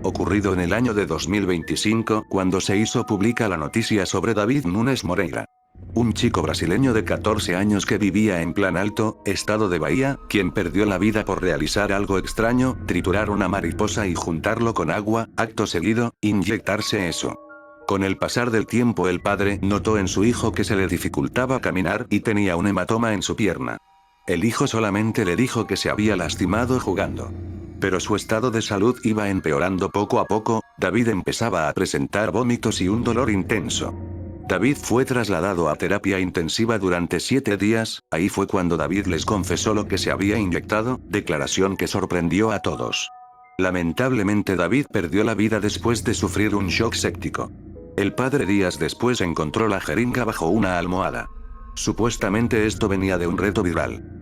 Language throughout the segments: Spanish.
ocurrido en el año de 2025, cuando se hizo pública la noticia sobre David Nunes Moreira. Un chico brasileño de 14 años que vivía en Plan Alto, estado de Bahía, quien perdió la vida por realizar algo extraño, triturar una mariposa y juntarlo con agua, acto seguido, inyectarse eso. Con el pasar del tiempo el padre notó en su hijo que se le dificultaba caminar y tenía un hematoma en su pierna. El hijo solamente le dijo que se había lastimado jugando. Pero su estado de salud iba empeorando poco a poco, David empezaba a presentar vómitos y un dolor intenso. David fue trasladado a terapia intensiva durante 7 días, ahí fue cuando David les confesó lo que se había inyectado, declaración que sorprendió a todos. Lamentablemente David perdió la vida después de sufrir un shock séptico. El padre días después encontró la jeringa bajo una almohada. Supuestamente esto venía de un reto viral.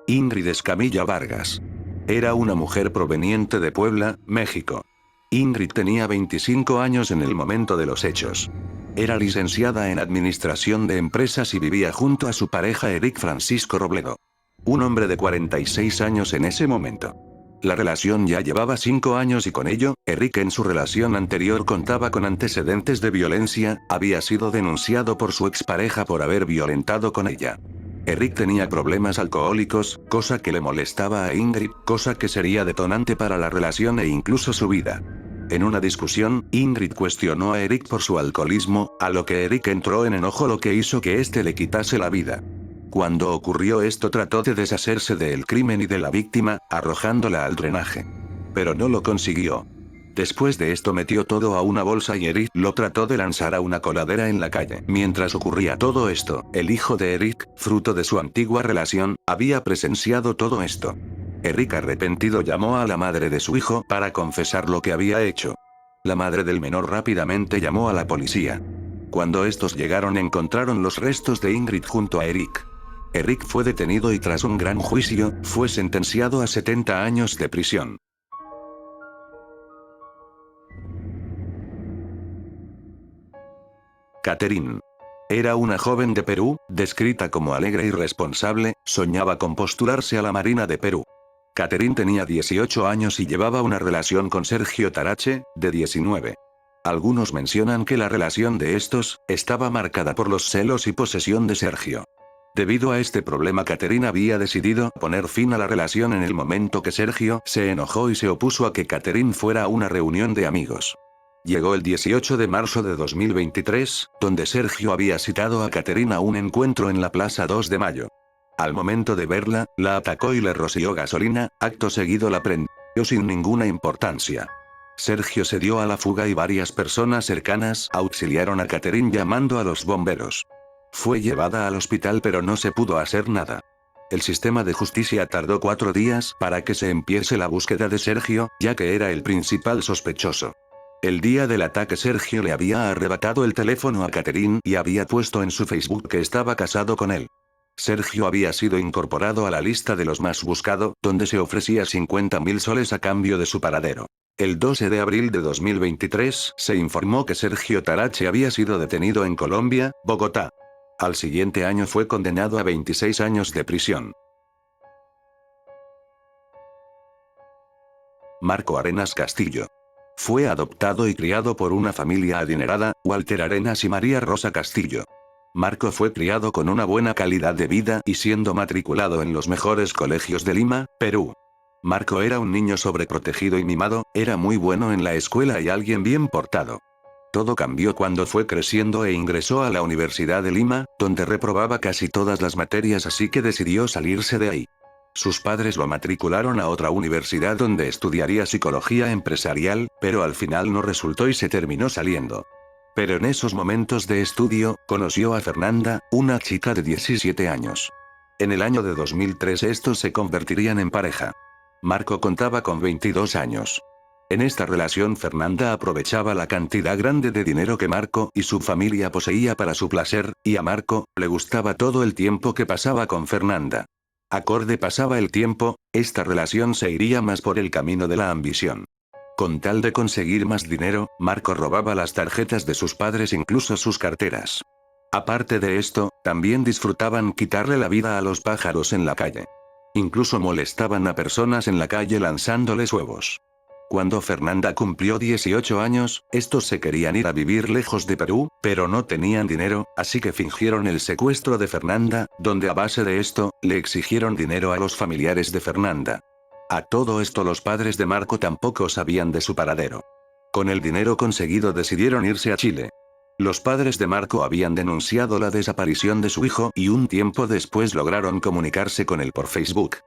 Ingrid Escamilla Vargas. Era una mujer proveniente de Puebla, México. Ingrid tenía 25 años en el momento de los hechos. Era licenciada en Administración de Empresas y vivía junto a su pareja Eric Francisco Robledo. Un hombre de 46 años en ese momento. La relación ya llevaba 5 años y con ello, Eric en su relación anterior contaba con antecedentes de violencia, había sido denunciado por su expareja por haber violentado con ella. Eric tenía problemas alcohólicos, cosa que le molestaba a Ingrid, cosa que sería detonante para la relación e incluso su vida. En una discusión, Ingrid cuestionó a Eric por su alcoholismo, a lo que Eric entró en enojo, lo que hizo que éste le quitase la vida. Cuando ocurrió esto trató de deshacerse del crimen y de la víctima, arrojándola al drenaje. Pero no lo consiguió. Después de esto metió todo a una bolsa y Eric lo trató de lanzar a una coladera en la calle. Mientras ocurría todo esto, el hijo de Eric, fruto de su antigua relación, había presenciado todo esto. Eric arrepentido llamó a la madre de su hijo para confesar lo que había hecho. La madre del menor rápidamente llamó a la policía. Cuando estos llegaron encontraron los restos de Ingrid junto a Eric. Eric fue detenido y tras un gran juicio, fue sentenciado a 70 años de prisión. Catherine. Era una joven de Perú, descrita como alegre y responsable, soñaba con postularse a la Marina de Perú. Catherine tenía 18 años y llevaba una relación con Sergio Tarache, de 19. Algunos mencionan que la relación de estos estaba marcada por los celos y posesión de Sergio. Debido a este problema, Catherine había decidido poner fin a la relación en el momento que Sergio se enojó y se opuso a que Catherine fuera a una reunión de amigos. Llegó el 18 de marzo de 2023, donde Sergio había citado a Catherine a un encuentro en la Plaza 2 de Mayo. Al momento de verla, la atacó y le roció gasolina, acto seguido la prendió sin ninguna importancia. Sergio se dio a la fuga y varias personas cercanas auxiliaron a Catherine llamando a los bomberos. Fue llevada al hospital pero no se pudo hacer nada. El sistema de justicia tardó 4 días para que se empiece la búsqueda de Sergio, ya que era el principal sospechoso. El día del ataque Sergio le había arrebatado el teléfono a Catherine y había puesto en su Facebook que estaba casado con él. Sergio había sido incorporado a la lista de los más buscados, donde se ofrecía 50.000 soles a cambio de su paradero. El 12 de abril de 2023, se informó que Sergio Tarache había sido detenido en Colombia, Bogotá. Al siguiente año fue condenado a 26 años de prisión. Marco Arenas Castillo. Fue adoptado y criado por una familia adinerada, Walter Arenas y María Rosa Castillo. Marco fue criado con una buena calidad de vida y siendo matriculado en los mejores colegios de Lima, Perú. Marco era un niño sobreprotegido y mimado, era muy bueno en la escuela y alguien bien portado. Todo cambió cuando fue creciendo e ingresó a la Universidad de Lima, donde reprobaba casi todas las materias, así que decidió salirse de ahí. Sus padres lo matricularon a otra universidad donde estudiaría psicología empresarial, pero al final no resultó y se terminó saliendo. Pero en esos momentos de estudio, conoció a Fernanda, una chica de 17 años. En el año de 2003 estos se convertirían en pareja. Marco contaba con 22 años. En esta relación Fernanda aprovechaba la cantidad grande de dinero que Marco y su familia poseía para su placer, y a Marco le gustaba todo el tiempo que pasaba con Fernanda. Acorde pasaba el tiempo, esta relación se iría más por el camino de la ambición. Con tal de conseguir más dinero, Marco robaba las tarjetas de sus padres, incluso sus carteras. Aparte de esto, también disfrutaban quitarle la vida a los pájaros en la calle. Incluso molestaban a personas en la calle lanzándoles huevos. Cuando Fernanda cumplió 18 años, estos se querían ir a vivir lejos de Perú, pero no tenían dinero, así que fingieron el secuestro de Fernanda, donde a base de esto, le exigieron dinero a los familiares de Fernanda. A todo esto los padres de Marco tampoco sabían de su paradero. Con el dinero conseguido decidieron irse a Chile. Los padres de Marco habían denunciado la desaparición de su hijo y un tiempo después lograron comunicarse con él por Facebook,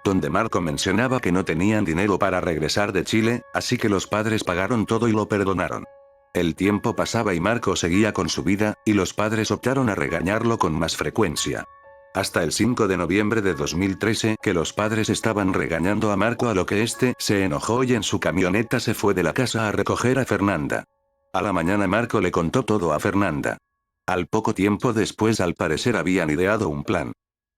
donde Marco mencionaba que no tenían dinero para regresar de Chile, así que los padres pagaron todo y lo perdonaron. El tiempo pasaba y Marco seguía con su vida, y los padres optaron a regañarlo con más frecuencia. Hasta el 5 de noviembre de 2013 que los padres estaban regañando a Marco, a lo que este se enojó y en su camioneta se fue de la casa a recoger a Fernanda. A la mañana Marco le contó todo a Fernanda. Al poco tiempo después al parecer habían ideado un plan.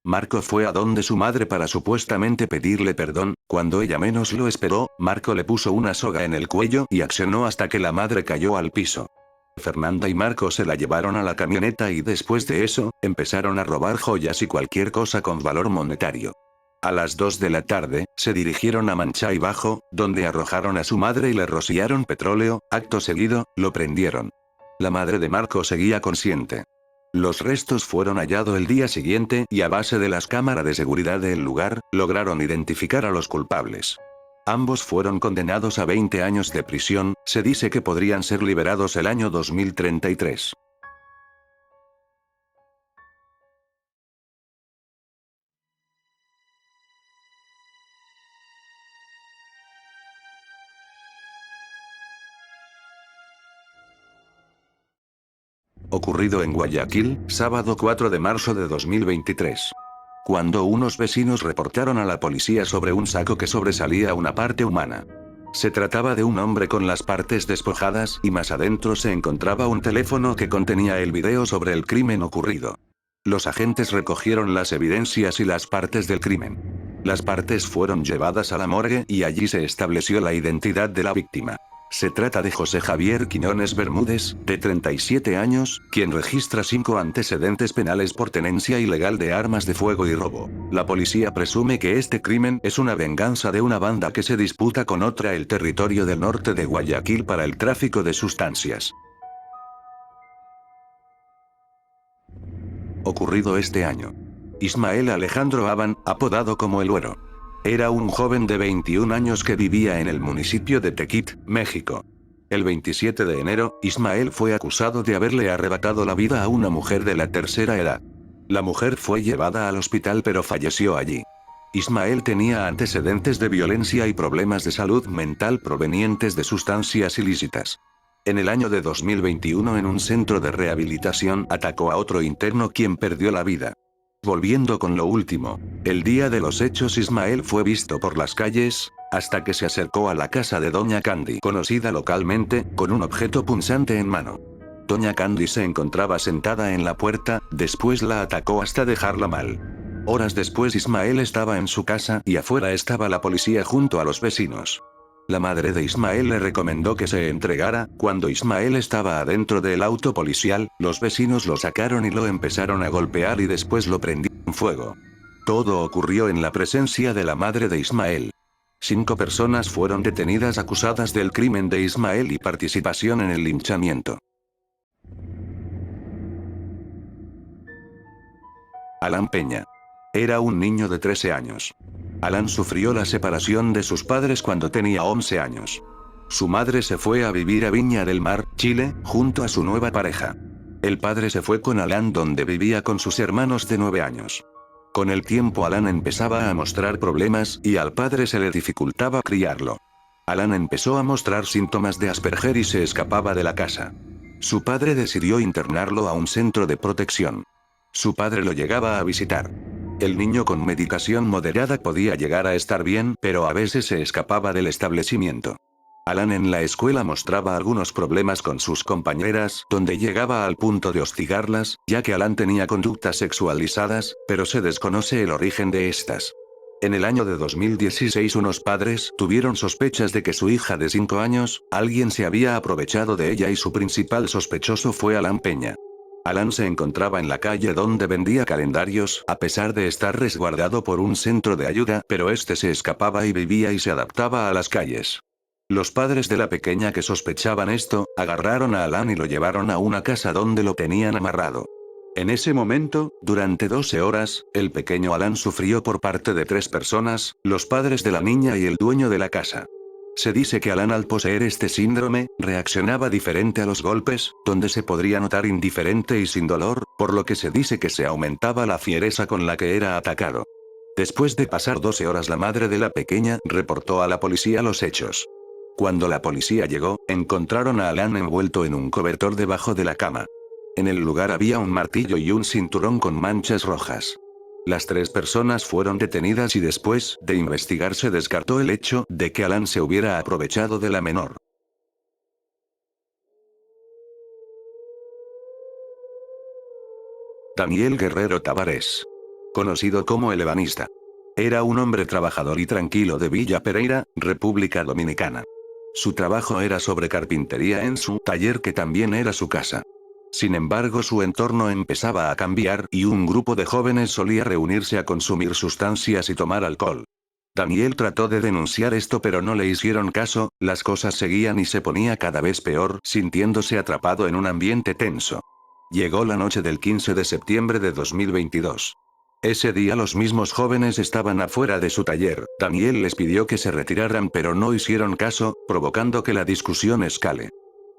Marco fue a donde su madre para supuestamente pedirle perdón. Cuando ella menos lo esperó, Marco le puso una soga en el cuello y accionó hasta que la madre cayó al piso. Fernanda y Marco se la llevaron a la camioneta y después de eso, empezaron a robar joyas y cualquier cosa con valor monetario. A las 2 de la tarde, se dirigieron a Manchay Bajo, donde arrojaron a su madre y le rociaron petróleo. Acto seguido, lo prendieron. La madre de Marco seguía consciente. Los restos fueron hallados el día siguiente y a base de las cámaras de seguridad del lugar, lograron identificar a los culpables. Ambos fueron condenados a 20 años de prisión, se dice que podrían ser liberados el año 2033. Ocurrido en Guayaquil, sábado 4 de marzo de 2023. Cuando unos vecinos reportaron a la policía sobre un saco que sobresalía una parte humana. Se trataba de un hombre con las partes despojadas y más adentro se encontraba un teléfono que contenía el video sobre el crimen ocurrido. Los agentes recogieron las evidencias y las partes del crimen. Las partes fueron llevadas a la morgue y allí se estableció la identidad de la víctima. Se trata de José Javier Quiñones Bermúdez, de 37 años, quien registra 5 antecedentes penales por tenencia ilegal de armas de fuego y robo. La policía presume que este crimen es una venganza de una banda que se disputa con otra el territorio del norte de Guayaquil para el tráfico de sustancias. Ocurrido este año. Ismael Alejandro Aban, apodado como El Güero. Era un joven de 21 años que vivía en el municipio de Tequit, México. El 27 de enero, Ismael fue acusado de haberle arrebatado la vida a una mujer de la tercera edad. La mujer fue llevada al hospital pero falleció allí. Ismael tenía antecedentes de violencia y problemas de salud mental provenientes de sustancias ilícitas. En el año de 2021 en un centro de rehabilitación atacó a otro interno quien perdió la vida. Volviendo con lo último, el día de los hechos Ismael fue visto por las calles, hasta que se acercó a la casa de Doña Candy, conocida localmente, con un objeto punzante en mano. Doña Candy se encontraba sentada en la puerta, después la atacó hasta dejarla mal. Horas después Ismael estaba en su casa y afuera estaba la policía junto a los vecinos. La madre de Ismael le recomendó que se entregara. Cuando Ismael estaba adentro del auto policial, los vecinos lo sacaron y lo empezaron a golpear y después lo prendieron fuego. Todo ocurrió en la presencia de la madre de Ismael. 5 personas fueron detenidas acusadas del crimen de Ismael y participación en el linchamiento. Alan Peña. Era un niño de 13 años. Alan sufrió la separación de sus padres cuando tenía 11 años. Su madre se fue a vivir a Viña del Mar, Chile, junto a su nueva pareja. El padre se fue con Alan donde vivía con sus hermanos de 9 años. Con el tiempo Alan empezaba a mostrar problemas y al padre se le dificultaba criarlo. Alan empezó a mostrar síntomas de Asperger y se escapaba de la casa. Su padre decidió internarlo a un centro de protección. Su padre lo llegaba a visitar. El niño con medicación moderada podía llegar a estar bien, pero a veces se escapaba del establecimiento. Alan en la escuela mostraba algunos problemas con sus compañeras, donde llegaba al punto de hostigarlas, ya que Alan tenía conductas sexualizadas, pero se desconoce el origen de estas. En el año de 2016 unos padres tuvieron sospechas de que su hija de 5 años, alguien se había aprovechado de ella y su principal sospechoso fue Alan Peña. Alan se encontraba en la calle donde vendía calendarios, a pesar de estar resguardado por un centro de ayuda, pero este se escapaba y vivía y se adaptaba a las calles. Los padres de la pequeña que sospechaban esto, agarraron a Alan y lo llevaron a una casa donde lo tenían amarrado. En ese momento, durante 12 horas, el pequeño Alan sufrió por parte de 3 personas, los padres de la niña y el dueño de la casa. Se dice que Alan, al poseer este síndrome, reaccionaba diferente a los golpes, donde se podría notar indiferente y sin dolor, por lo que se dice que se aumentaba la fiereza con la que era atacado. Después de pasar 12 horas, la madre de la pequeña reportó a la policía los hechos. Cuando la policía llegó, encontraron a Alan envuelto en un cobertor debajo de la cama. En el lugar había un martillo y un cinturón con manchas rojas. Las 3 personas fueron detenidas y después de investigar se descartó el hecho de que Alan se hubiera aprovechado de la menor. Daniel Guerrero Tavares. Conocido como el ebanista. Era un hombre trabajador y tranquilo de Villa Pereira, República Dominicana. Su trabajo era sobre carpintería en su taller, que también era su casa. Sin embargo, su entorno empezaba a cambiar y un grupo de jóvenes solía reunirse a consumir sustancias y tomar alcohol. Daniel trató de denunciar esto, pero no le hicieron caso, las cosas seguían y se ponía cada vez peor, sintiéndose atrapado en un ambiente tenso. Llegó la noche del 15 de septiembre de 2022. Ese día los mismos jóvenes estaban afuera de su taller. Daniel les pidió que se retiraran, pero no hicieron caso, provocando que la discusión escale.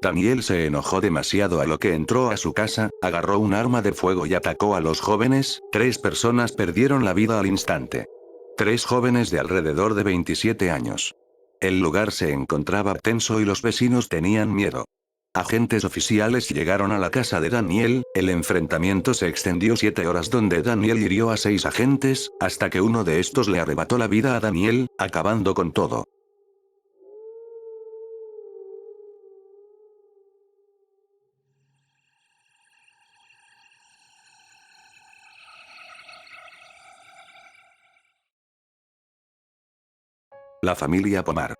Daniel se enojó demasiado, a lo que entró a su casa, agarró un arma de fuego y atacó a los jóvenes. 3 personas perdieron la vida al instante. 3 jóvenes de alrededor de 27 años. El lugar se encontraba tenso y los vecinos tenían miedo. Agentes oficiales llegaron a la casa de Daniel. El enfrentamiento se extendió 7 horas, donde Daniel hirió a 6 agentes, hasta que uno de estos le arrebató la vida a Daniel, acabando con todo. La familia Pomar.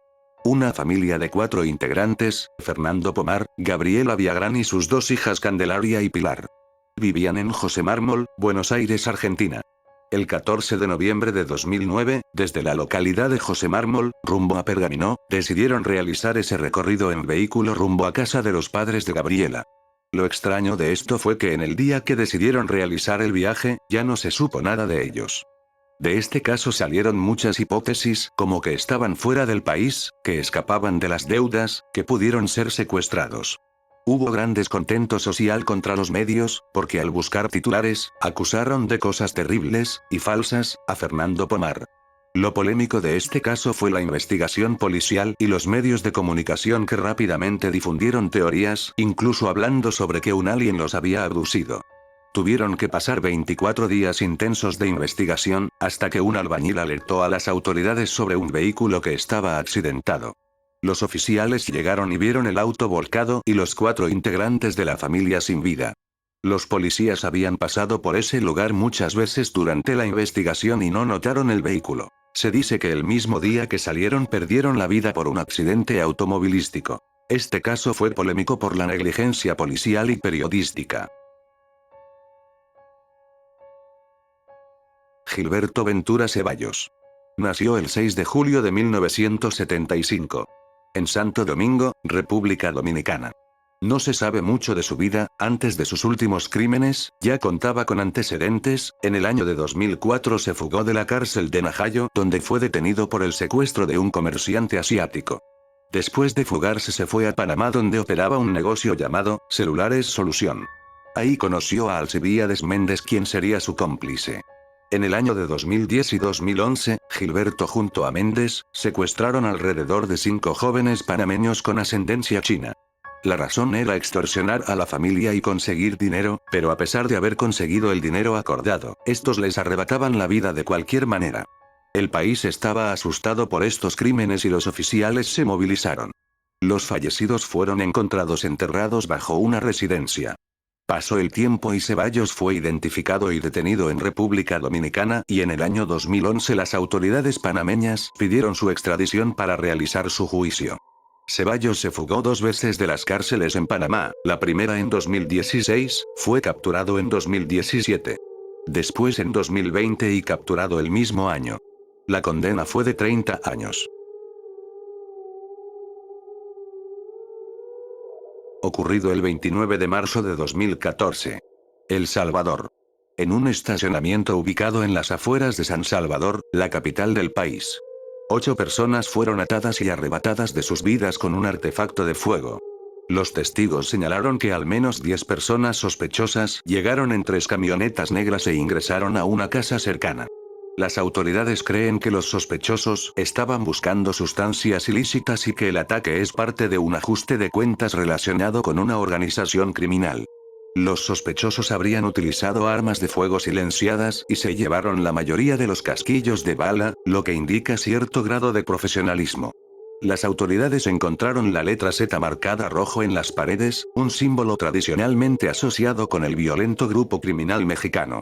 Una familia de 4 integrantes: Fernando Pomar, Gabriela Villagrán y sus 2 hijas Candelaria y Pilar. Vivían en José Mármol, Buenos Aires, Argentina. El 14 de noviembre de 2009, desde la localidad de José Mármol, rumbo a Pergamino, decidieron realizar ese recorrido en vehículo rumbo a casa de los padres de Gabriela. Lo extraño de esto fue que en el día que decidieron realizar el viaje, ya no se supo nada de ellos. De este caso salieron muchas hipótesis, como que estaban fuera del país, que escapaban de las deudas, que pudieron ser secuestrados. Hubo gran descontento social contra los medios, porque al buscar titulares, acusaron de cosas terribles y falsas a Fernando Pomar. Lo polémico de este caso fue la investigación policial y los medios de comunicación, que rápidamente difundieron teorías, incluso hablando sobre que un alien los había abducido. Tuvieron que pasar 24 días intensos de investigación, hasta que un albañil alertó a las autoridades sobre un vehículo que estaba accidentado. Los oficiales llegaron y vieron el auto volcado y los 4 integrantes de la familia sin vida. Los policías habían pasado por ese lugar muchas veces durante la investigación y no notaron el vehículo. Se dice que el mismo día que salieron perdieron la vida por un accidente automovilístico. Este caso fue polémico por la negligencia policial y periodística. Gilberto Ventura Ceballos. Nació el 6 de julio de 1975. En Santo Domingo, República Dominicana. No se sabe mucho de su vida. Antes de sus últimos crímenes, ya contaba con antecedentes. En el año de 2004 se fugó de la cárcel de Najayo, donde fue detenido por el secuestro de un comerciante asiático. Después de fugarse se fue a Panamá, donde operaba un negocio llamado Celulares Solución. Ahí conoció a Alcibiades Méndez, quien sería su cómplice. En el año de 2010 y 2011, Gilberto junto a Méndez, secuestraron alrededor de 5 jóvenes panameños con ascendencia china. La razón era extorsionar a la familia y conseguir dinero, pero a pesar de haber conseguido el dinero acordado, estos les arrebataban la vida de cualquier manera. El país estaba asustado por estos crímenes y los oficiales se movilizaron. Los fallecidos fueron encontrados enterrados bajo una residencia. Pasó el tiempo y Ceballos fue identificado y detenido en República Dominicana, y en el año 2011 las autoridades panameñas pidieron su extradición para realizar su juicio. Ceballos se fugó 2 veces de las cárceles en Panamá, la primera en 2016, fue capturado en 2017. Después en 2020 y capturado el mismo año. La condena fue de 30 años. Ocurrido el 29 de marzo de 2014. El Salvador. En un estacionamiento ubicado en las afueras de San Salvador, la capital del país. 8 personas fueron atadas y arrebatadas de sus vidas con un artefacto de fuego. Los testigos señalaron que al menos 10 personas sospechosas llegaron en 3 camionetas negras e ingresaron a una casa cercana. Las autoridades creen que los sospechosos estaban buscando sustancias ilícitas y que el ataque es parte de un ajuste de cuentas relacionado con una organización criminal. Los sospechosos habrían utilizado armas de fuego silenciadas y se llevaron la mayoría de los casquillos de bala, lo que indica cierto grado de profesionalismo. Las autoridades encontraron la letra Z marcada rojo en las paredes, un símbolo tradicionalmente asociado con el violento grupo criminal mexicano.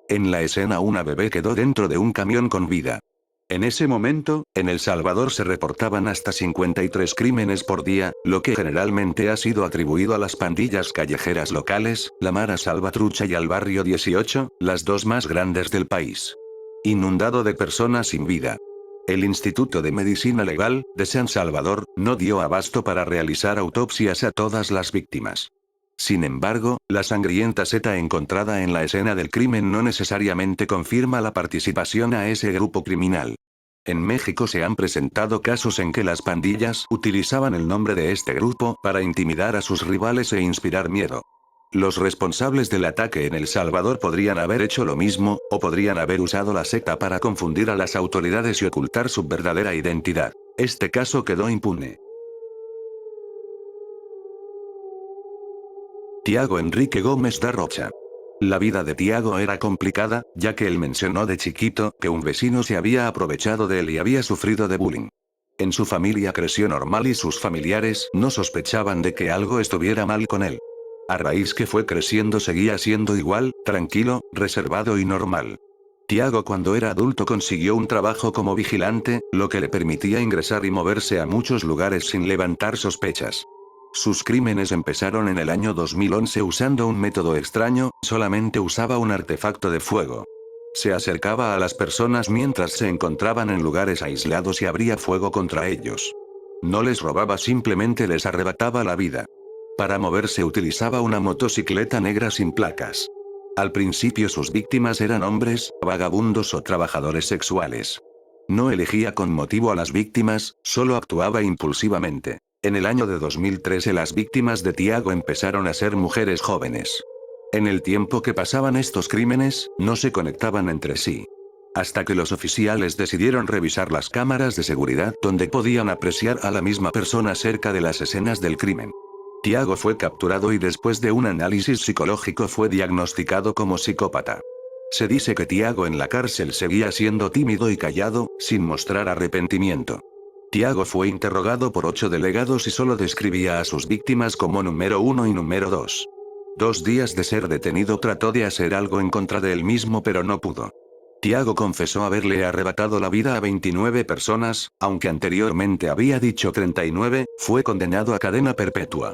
En la escena una bebé quedó dentro de un camión con vida. En ese momento, en El Salvador se reportaban hasta 53 crímenes por día, lo que generalmente ha sido atribuido a las pandillas callejeras locales, la Mara Salvatrucha y al Barrio 18, las dos más grandes del país. Inundado de personas sin vida. El Instituto de Medicina Legal, de San Salvador, no dio abasto para realizar autopsias a todas las víctimas. Sin embargo, la sangrienta seta encontrada en la escena del crimen no necesariamente confirma la participación a ese grupo criminal. En México se han presentado casos en que las pandillas utilizaban el nombre de este grupo para intimidar a sus rivales e inspirar miedo. Los responsables del ataque en El Salvador podrían haber hecho lo mismo, o podrían haber usado la secta para confundir a las autoridades y ocultar su verdadera identidad. Este caso quedó impune. Tiago Enrique Gómez da Rocha. La vida de Tiago era complicada, ya que él mencionó de chiquito que un vecino se había aprovechado de él y había sufrido de bullying. En su familia creció normal y sus familiares no sospechaban de que algo estuviera mal con él. A raíz que fue creciendo seguía siendo igual, tranquilo, reservado y normal. Tiago cuando era adulto consiguió un trabajo como vigilante, lo que le permitía ingresar y moverse a muchos lugares sin levantar sospechas. Sus crímenes empezaron en el año 2011 usando un método extraño, solamente usaba un artefacto de fuego. Se acercaba a las personas mientras se encontraban en lugares aislados y abría fuego contra ellos. No les robaba, simplemente les arrebataba la vida. Para moverse utilizaba una motocicleta negra sin placas. Al principio sus víctimas eran hombres, vagabundos o trabajadores sexuales. No elegía con motivo a las víctimas, solo actuaba impulsivamente. En el año de 2013 las víctimas de Tiago empezaron a ser mujeres jóvenes. En el tiempo que pasaban estos crímenes, no se conectaban entre sí. Hasta que los oficiales decidieron revisar las cámaras de seguridad donde podían apreciar a la misma persona cerca de las escenas del crimen. Tiago fue capturado y después de un análisis psicológico fue diagnosticado como psicópata. Se dice que Tiago en la cárcel seguía siendo tímido y callado, sin mostrar arrepentimiento. Tiago fue interrogado por 8 delegados y solo describía a sus víctimas como número 1 y número 2. 2 días de ser detenido trató de hacer algo en contra de él mismo pero no pudo. Tiago confesó haberle arrebatado la vida a 29 personas, aunque anteriormente había dicho 39, fue condenado a cadena perpetua.